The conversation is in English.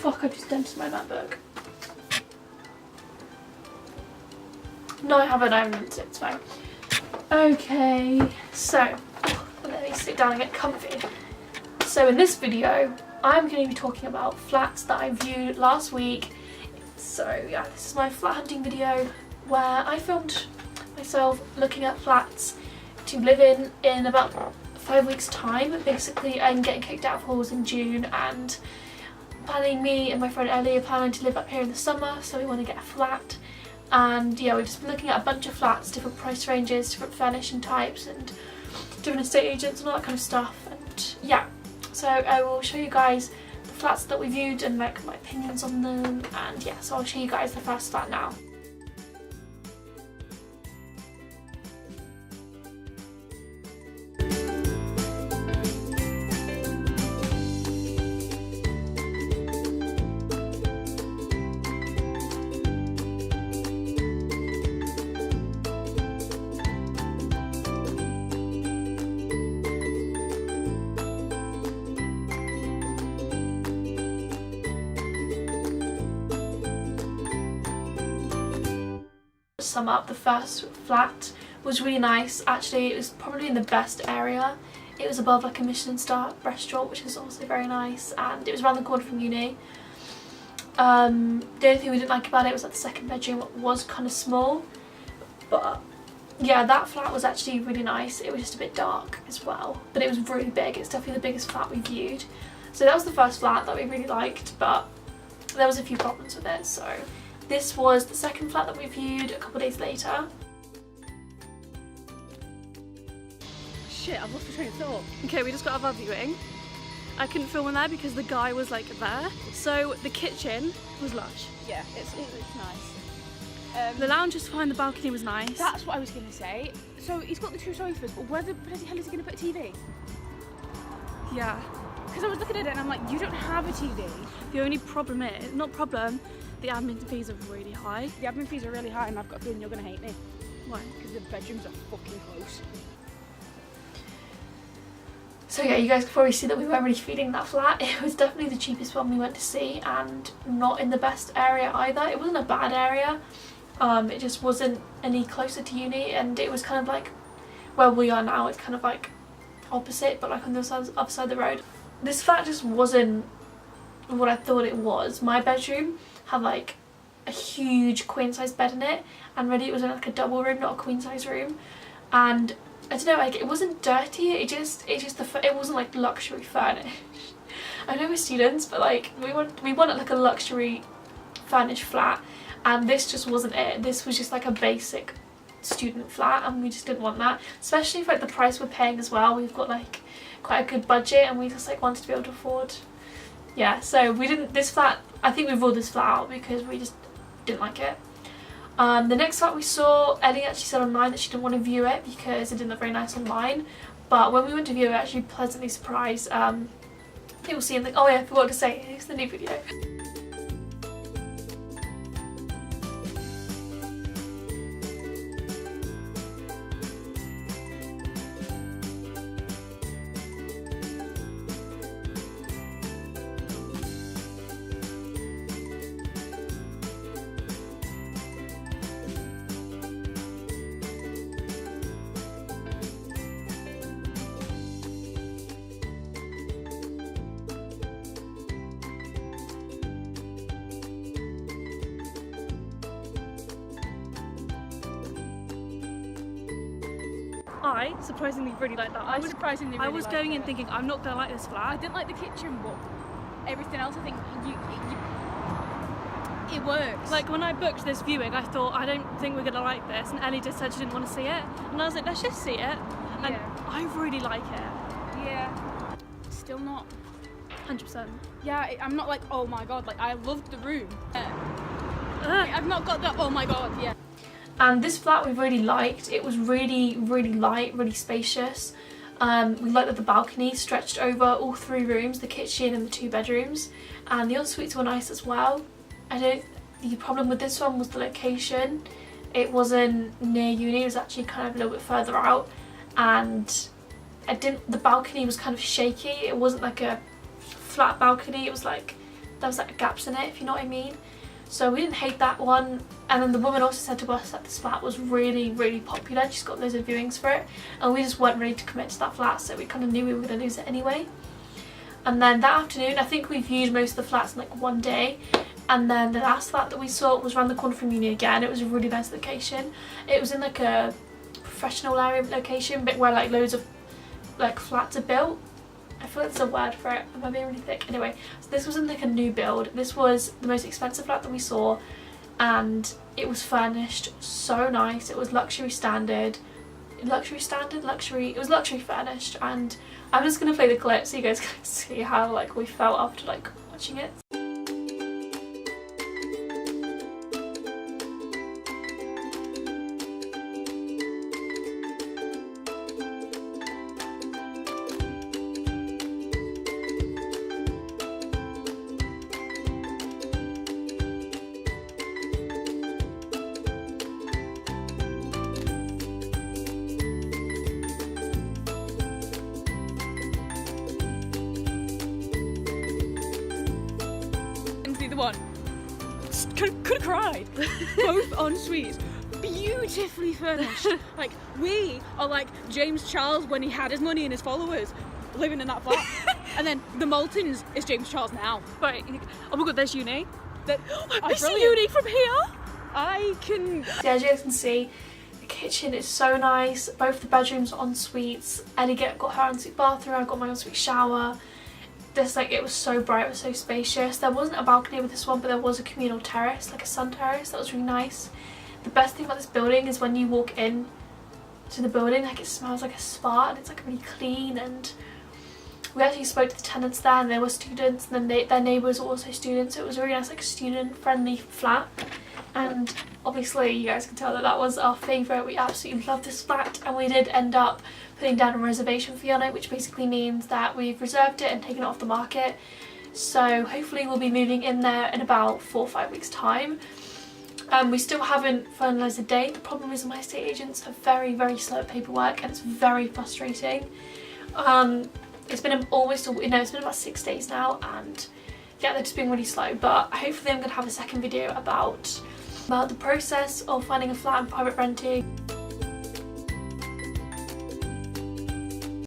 Fuck, I just dented my MacBook. No, I haven't dented it, it's fine. Okay, so let me sit down and get comfy. So in this video, I'm going to be talking about flats that I viewed last week. So yeah, this is my flat hunting video where I filmed myself looking at flats to live in about 5 weeks time. Basically, I'm getting kicked out of halls in June, and me and my friend Ellie are planning to live up here in the summer, so we want to get a flat. And yeah, we've just been looking at a bunch of flats, different price ranges, different furnishing types and different estate agents and all that kind of stuff. And yeah, so I will show you guys the flats that we viewed and like my opinions on them. And yeah, so I'll show you guys the first flat now. Sum up, the first flat was really nice. Actually, it was probably in the best area. It was above like a Michelin star restaurant, which is also very nice, and it was around the corner from uni. The only thing we didn't like about it was that the second bedroom was kind of small, but yeah, that flat was actually really nice. It was just a bit dark as well, but it was really big. It's definitely the biggest flat we viewed. So that was the first flat that we really liked, but there was a few problems with it. So this was the second flat that we viewed a couple of days later. Shit, I've lost my train of thought. Okay, we just got our viewing. I couldn't film in there because the guy was like there. So the kitchen was lush. Yeah, it's nice. The lounge was fine, the balcony was nice. That's what I was going to say. So he's got the two sofas, but where the bloody hell is he going to put a TV? Yeah. Because I was looking at it and I'm like, you don't have a TV. The only problem is, not problem, the admin fees are really high. The admin fees are really high, and I've got a feeling you're going to hate me. Why? Because the bedrooms are fucking close. So yeah, you guys can probably see that we weren't really feeling that flat. It was definitely the cheapest one we went to see, and not in the best area either. It wasn't a bad area. It just wasn't any closer to uni, and it was kind of like where we are now. It's kind of like opposite, but like on the other side of the road. This flat just wasn't what I thought it was. My bedroom had like a huge queen size bed in it, and really it was in like a double room, not a queen size room. And I don't know, like it wasn't dirty. It wasn't like luxury furnished. I know we're students, but like we wanted like a luxury furnished flat, and this just wasn't it. This was just like a basic student flat, and we just didn't want that, especially for like the price we're paying as well. We've got like quite a good budget, and we just like wanted to be able to afford. Yeah, so we didn't, this flat, I think we ruled this flat out because we just didn't like it. The next flat we saw, Ellie actually said online that she didn't want to view it because it didn't look very nice online, but when we went to view it, we were actually pleasantly surprised. People seeing like, oh yeah, I forgot to say, here's the new video. I surprisingly really liked that. I was going in thinking I'm not going to like this I flat. didn't like the kitchen, but everything else, I think it works. Like when I booked this viewing, I thought I don't think we're going to like this, and Ellie just said she didn't want to see it, and I was like, let's just see it. And Yeah. I really like it. Yeah. Still not. 100%. Yeah, I'm not like, oh my god, like I loved the room. I've not got that, oh my god, yeah. And this flat we really liked. It was really, really light, really spacious. We liked that the balcony stretched over all 3 rooms, the kitchen and the 2 bedrooms. And the ensuites were nice as well. The problem with this one was the location. It wasn't near uni, it was actually kind of a little bit further out. And the balcony was kind of shaky. It wasn't like a flat balcony, it was like there was like gaps in it, if you know what I mean. So we didn't hate that one. And then the woman also said to us that this flat was really, really popular. She's got loads of viewings for it. And we just weren't ready to commit to that flat, so we kind of knew we were going to lose it anyway. And then that afternoon, I think we viewed most of the flats in like one day. And then the last flat that we saw was around the corner from uni again. It was a really nice location. It was in like a professional area location, but where like loads of like flats are built. I feel like there's a word for it. Am I being really thick? Anyway, so this wasn't like a new build. This was the most expensive flat that we saw, and it was furnished so nice. It was luxury standard. It was luxury furnished, and I'm just gonna play the clip so you guys can see how like we felt after like watching it. The one could have cried. Both en suites, beautifully furnished. Like, we are like James Charles when he had his money and his followers, living in that flat. And then the Moultons is James Charles now. Right. Oh my god, there's uni. I see brilliant. uni from here. I can. So as you guys can see, the kitchen is so nice. Both the bedrooms are en suites. Ellie got her ensuite bathroom. I got my ensuite shower. This, like, it was so bright, it was so spacious. There wasn't a balcony with this one, but there was a communal terrace, like a sun terrace. That was really nice. The best thing about this building is when you walk in to the building, like, it smells like a spa, and it's like really clean. And we actually spoke to the tenants there, and they were students, and then their neighbours were also students. So it was a really nice, like, student friendly flat. And obviously you guys can tell that that was our favourite. We absolutely loved this flat, and we did end up putting down a reservation fee on it, which basically means that we've reserved it and taken it off the market. So hopefully we'll be moving in there in about 4 or 5 weeks time. We still haven't finalised a date. The problem is my estate agents are very, very slow at paperwork, and it's very frustrating. It's been almost, it's been about 6 days now, and yeah, they're just being really slow. But hopefully I'm going to have a second video about the process of finding a flat and private renting.